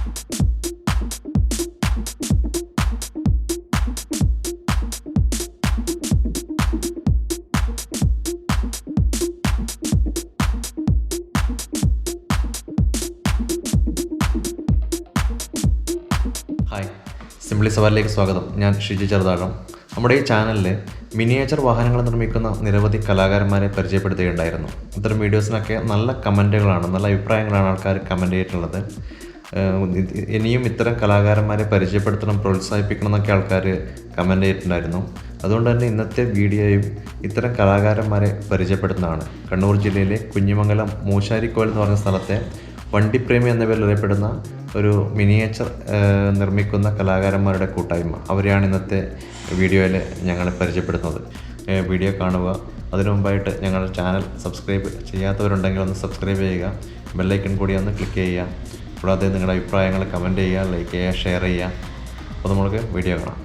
Hi, simply സവാരിയിലേക്ക് സ്വാഗതം. ഞാൻ ഷിജി ചെറുതാഴം. നമ്മുടെ ഈ ചാനലിൽ മിനിയേച്ചർ വാഹനങ്ങൾ നിർമ്മിക്കുന്ന നിരവധി കലാകാരന്മാരെ പരിചയപ്പെടുത്തുകയുണ്ടായിരുന്നു. ഇത്തരം വീഡിയോസിനൊക്കെ നല്ല കമൻറ്റുകളാണ്, നല്ല അഭിപ്രായങ്ങളാണ് ആൾക്കാർ കമൻറ്റ് ചെയ്തിട്ടുള്ളത്. ഇനിയും ഇത്തരം കലാകാരന്മാരെ പരിചയപ്പെടുത്തണം, പ്രോത്സാഹിപ്പിക്കണം എന്നൊക്കെ ആൾക്കാർ കമൻറ്റ് ചെയ്തിട്ടുണ്ടായിരുന്നു. അതുകൊണ്ട് തന്നെ ഇന്നത്തെ വീഡിയോയും ഇത്തരം കലാകാരന്മാരെ പരിചയപ്പെടുത്തുന്നതാണ്. കണ്ണൂർ ജില്ലയിലെ കുഞ്ഞിമംഗലം മൂശാരിക്കോൽ എന്ന് പറഞ്ഞ സ്ഥലത്തെ വണ്ടി പ്രേമി എന്ന പേരിൽ അറിയപ്പെടുന്ന ഒരു മിനിയേച്ചർ നിർമ്മിക്കുന്ന കലാകാരന്മാരുടെ കൂട്ടായ്മ, അവരെയാണ് ഇന്നത്തെ വീഡിയോയിൽ ഞങ്ങൾ പരിചയപ്പെടുത്തുന്നത്. വീഡിയോ കാണുക. അതിനു മുമ്പായിട്ട് ഞങ്ങളുടെ ചാനൽ സബ്സ്ക്രൈബ് ചെയ്യാത്തവരുണ്ടെങ്കിൽ ഒന്ന് സബ്സ്ക്രൈബ് ചെയ്യുക, ബെല്ലൈക്കൺ കൂടി ഒന്ന് ക്ലിക്ക് ചെയ്യുക. കൂടാതെ നിങ്ങളുടെ അഭിപ്രായങ്ങൾ കമൻറ്റ് ചെയ്യുക, ലൈക്ക് ചെയ്യുക, ഷെയർ ചെയ്യുക. അപ്പോൾ നമുക്ക് വീഡിയോ കാണാം.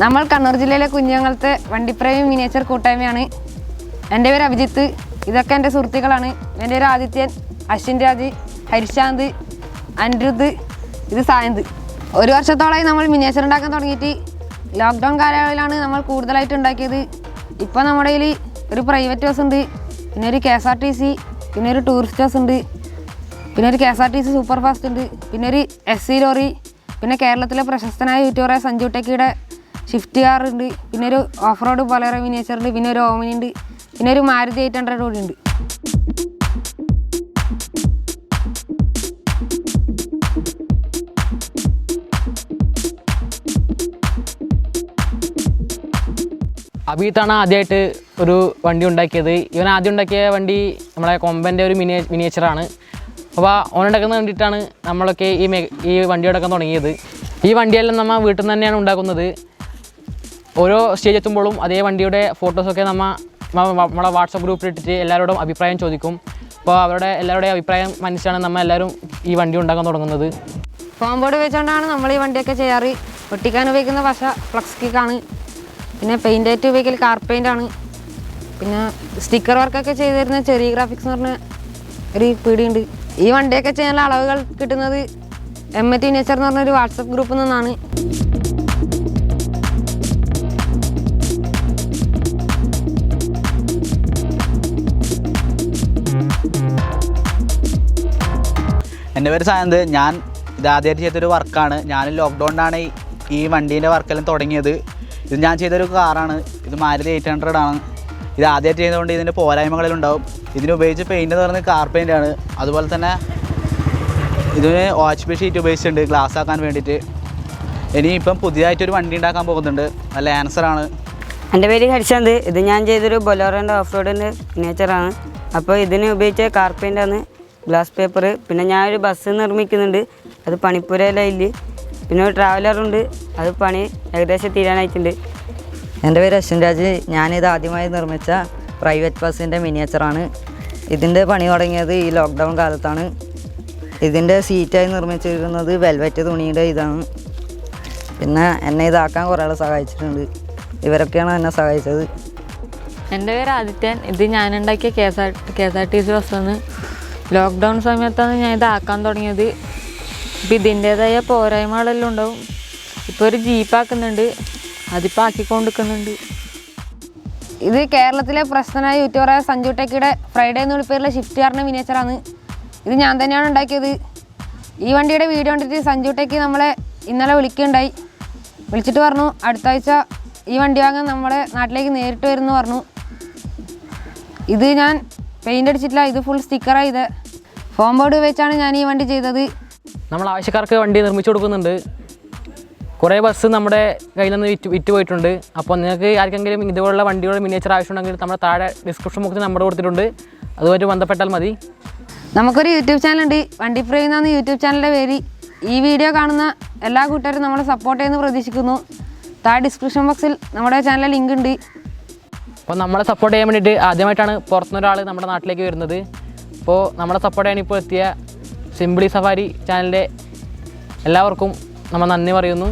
നമ്മൾ കണ്ണൂർ ജില്ലയിലെ കുഞ്ഞുങ്ങളത്തെ വണ്ടിപ്രേമി മിനിയേച്ചർ കൂട്ടായ്മയാണ്. എൻ്റെ പേര് അഭിജിത്ത്. ഇതൊക്കെ എൻ്റെ സുഹൃത്തുക്കളാണ്. എൻ്റെ പേര് ആദിത്യൻ, അശ്വിൻ രാജ്, ഹരിശാന്ത്, അനിരുദ്ധ്, ഇത് സായന്ത്. ഒരു വർഷത്തോളമായി നമ്മൾ മിനിയേച്ചർ ഉണ്ടാക്കാൻ തുടങ്ങിയിട്ട്. ലോക്ക്ഡൗൺ കാലയളവിലാണ് നമ്മൾ കൂടുതലായിട്ട് ഉണ്ടാക്കിയത്. ഇപ്പോൾ നമ്മുടെ കയ്യിൽ ഒരു പ്രൈവറ്റ് ബസ് ഉണ്ട്, പിന്നെ ഒരു KSRTC, പിന്നെ ഒരു ടൂറിസ്റ്റ് ബസ് ഉണ്ട്, പിന്നെ ഒരു KSRTC സൂപ്പർ ഫാസ്റ്റ് ഉണ്ട്, പിന്നെ ഒരു SC ലോറി, പിന്നെ കേരളത്തിലെ പ്രശസ്തനായ യൂട്യൂബറായ സഞ്ജു ടെക്കിയുടെ ഷിഫ്റ്റ് കാർ ഉണ്ട്, പിന്നെ ഒരു ഓഫ് റോഡ് ബൊലേറോ മിനിയേച്ചർ ഉണ്ട്, പിന്നെ ഒരു ഓമിനി ഉണ്ട്, പിന്നെ ഒരു മാരുതി 800 കൂടി ഉണ്ട്. അഭിജിത്താണ് ആദ്യമായിട്ട് ഒരു വണ്ടി ഉണ്ടാക്കിയത്. ഇവൻ ആദ്യം ഉണ്ടാക്കിയ വണ്ടി നമ്മളെ കൊമ്പൻ്റെ ഒരു മിനിയേച്ചറാണ്. അപ്പോൾ ഓനുണ്ടാക്കുന്ന വേണ്ടിയിട്ടാണ് നമ്മളൊക്കെ ഈ വണ്ടി ഉണ്ടാക്കാൻ തുടങ്ങിയത്. ഈ വണ്ടിയെല്ലാം നമ്മൾ വീട്ടിൽ നിന്ന് തന്നെയാണ് ഉണ്ടാക്കുന്നത്. ഓരോ സ്റ്റേജ് എത്തുമ്പോഴും അതേ വണ്ടിയുടെ ഫോട്ടോസൊക്കെ നമ്മളെ വാട്സപ്പ് ഗ്രൂപ്പിലിട്ടിട്ട് എല്ലാവരോടും അഭിപ്രായം ചോദിക്കും. അപ്പോൾ എല്ലാവരുടെയും അഭിപ്രായം മനസ്സിലാണ് നമ്മൾ എല്ലാവരും ഈ വണ്ടി ഉണ്ടാക്കാൻ തുടങ്ങുന്നത്. ഫോം ബോർഡ് വെച്ചുകൊണ്ടാണ് നമ്മൾ ഈ വണ്ടിയൊക്കെ ചെയ്യാറ്. ഒട്ടിക്കാൻ ഉപയോഗിക്കുന്ന പശ ഫ്ലക്സ് കിക്കാണ്, പിന്നെ പെയിൻ്റ് ആയിട്ട് ഉപയോഗിക്കൽ കാർ പെയിൻ്റാണ്, പിന്നെ സ്റ്റിക്കർ വർക്കൊക്കെ ചെയ്ത് തരുന്ന ചെറിയ ഗ്രാഫിക്സ് എന്ന് പറഞ്ഞ ഒരു പീടിയുണ്ട്. ഈ വണ്ടിയൊക്കെ ചെയ്യാനുള്ള അളവുകൾ കിട്ടുന്നത് MT മിനിയേച്ചർ എന്ന് പറഞ്ഞൊരു വാട്സപ്പ് ഗ്രൂപ്പിൽ നിന്നാണ്. എൻ്റെ പേര് സായന്ത്. ഞാൻ ഇത് ആദ്യമായിട്ട് ചെയ്തൊരു വർക്കാണ്. ഞാൻ ലോക്ക്ഡൗണിലാണ് ഈ വണ്ടീൻ്റെ വർക്കെല്ലാം തുടങ്ങിയത്. ഇത് ഞാൻ ചെയ്തൊരു കാറാണ്. ഇത് മാരുതി 800 ആണ്. ഇത് ആദ്യമായിട്ട് ചെയ്തുകൊണ്ട് ഇതിൻ്റെ പോരായ്മകളിലും ഉണ്ടാവും. ഇതിന് ഉപയോഗിച്ച് പെയിൻ്റ് എന്ന് പറയുന്നത് കാർ പെയിൻ്റാണ്. അതുപോലെ തന്നെ ഇതിന് OHP ഷീറ്റ് ഉപയോഗിച്ചിട്ടുണ്ട് ഗ്ലാസ് ആക്കാൻ വേണ്ടിയിട്ട്. ഇനിയിപ്പം പുതിയതായിട്ടൊരു വണ്ടി ഉണ്ടാക്കാൻ പോകുന്നുണ്ട്. നല്ല ആൻസറാണ്. എൻ്റെ പേര് ഹരിശാന്ത്. ഇത് ഞാൻ ചെയ്തൊരു ബൊലേറോൻ്റെ ഓഫ് റോഡിൻ്റെ മിനിയേച്ചറാണ്. അപ്പോൾ ഇതിന് ഉപയോഗിച്ച കാർ പെയിൻ്റാണ്, ഗ്ലാസ് പേപ്പർ. പിന്നെ ഞാനൊരു ബസ് നിർമ്മിക്കുന്നുണ്ട്, അത് പണിപ്പുരയിലില്ല. പിന്നെ ഒരു ട്രാവലറുണ്ട്, അത് പണി ഏകദേശം തീരാനായിട്ടുണ്ട്. എൻ്റെ പേര് അശ്വിൻ രാജ്. ഞാനിത് ആദ്യമായി നിർമ്മിച്ച പ്രൈവറ്റ് ബസ്സിൻ്റെ മിനിയേച്ചറാണ്. ഇതിൻ്റെ പണി തുടങ്ങിയത് ഈ ലോക്ക്ഡൗൺ കാലത്താണ്. ഇതിൻ്റെ സീറ്റായി നിർമ്മിച്ചിരിക്കുന്നത് വെൽവെറ്റ് തുണിയുടെ ഇതാണ്. പിന്നെ എന്നെ ഇതാക്കാൻ കുറേ ആൾ സഹായിച്ചിട്ടുണ്ട്. ഇവരൊക്കെയാണ് എന്നെ സഹായിച്ചത്. എൻ്റെ പേര് ആദിത്യൻ. ഇത് ഞാനുണ്ടാക്കിയ KSRTC ബസ്സാണ്. ലോക്ക്ഡൗൺ സമയത്താണ് ഞാൻ ഇതാക്കാൻ തുടങ്ങിയത്. ഇപ്പം ഇതിൻ്റേതായ പോരായ്മകളെല്ലാം ഉണ്ടാവും. ഇപ്പോൾ ഒരു ജീപ്പാക്കുന്നുണ്ട്, അതിപ്പോൾ ആക്കിക്കൊണ്ടിരിക്കുന്നുണ്ട്. ഇത് കേരളത്തിലെ പ്രശസ്തനായ യൂട്യൂബറായ സഞ്ജു ടെക്കിയുടെ ഫ്രൈഡേ എന്ന പേരിലെ ഷിഫ്റ്റ് കാറിൻ്റെ മിനിയേച്ചറാണ്. ഇത് ഞാൻ തന്നെയാണ് ഉണ്ടാക്കിയത്. ഈ വണ്ടിയുടെ വീഡിയോ കണ്ടിട്ട് സഞ്ജു ടെക്കി നമ്മളെ ഇന്നലെ വിളിച്ചിട്ട് പറഞ്ഞു അടുത്ത ആഴ്ച ഈ വണ്ടി വാങ്ങാൻ നമ്മുടെ നാട്ടിലേക്ക് നേരിട്ട് വരുമെന്ന് പറഞ്ഞു. ഇത് ഞാൻ പെയിൻ്റ് അടിച്ചിട്ടില്ല, ഇത് ഫുൾ സ്റ്റിക്കറാണ്. ഇത് ഫോം ബോർഡ് വെച്ചാണ് ഞാൻ ഈ വണ്ടി ചെയ്തത്. നമ്മൾ ആവശ്യക്കാർക്ക് വണ്ടി നിർമ്മിച്ചു കൊടുക്കുന്നുണ്ട്. കുറേ ബസ് നമ്മുടെ കയ്യിൽ നിന്ന് വിറ്റ് പോയിട്ടുണ്ട്. അപ്പോൾ നിങ്ങൾക്ക് ആർക്കെങ്കിലും ഇതുപോലുള്ള വണ്ടികളുടെ മിനിയേച്ചർ ആവശ്യമുണ്ടെങ്കിൽ നമ്മുടെ താഴെ ഡിസ്ക്രിപ്ഷൻ ബോക്സിൽ നമ്പർ കൊടുത്തിട്ടുണ്ട്, അതുമായിട്ട് ബന്ധപ്പെട്ടാൽ മതി. നമുക്കൊരു യൂട്യൂബ് ചാനലുണ്ട്, വണ്ടി പ്രേമി എന്നാണ് യൂട്യൂബ് ചാനലിൻ്റെ പേര്. ഈ വീഡിയോ കാണുന്ന എല്ലാ കൂട്ടുകാരും നമ്മളെ സപ്പോർട്ട് ചെയ്യുമെന്ന് പ്രതീക്ഷിക്കുന്നു. താഴെ ഡിസ്ക്രിപ്ഷൻ ബോക്സിൽ നമ്മുടെ ചാനലിലെ ലിങ്ക് ഉണ്ട്. അപ്പോൾ നമ്മളെ സപ്പോർട്ട് ചെയ്യാൻ വേണ്ടിയിട്ട് ആദ്യമായിട്ടാണ് പുറത്തുനിന്നൊരാൾ നമ്മുടെ നാട്ടിലേക്ക് വരുന്നത്. അപ്പോൾ നമ്മളെ സപ്പോർട്ട് ചെയ്യാൻ ഇപ്പോൾ എത്തിയ സിംപ്ലി സവാരി ചാനലിൻ്റെ എല്ലാവർക്കും നമ്മൾ നന്ദി പറയുന്നു.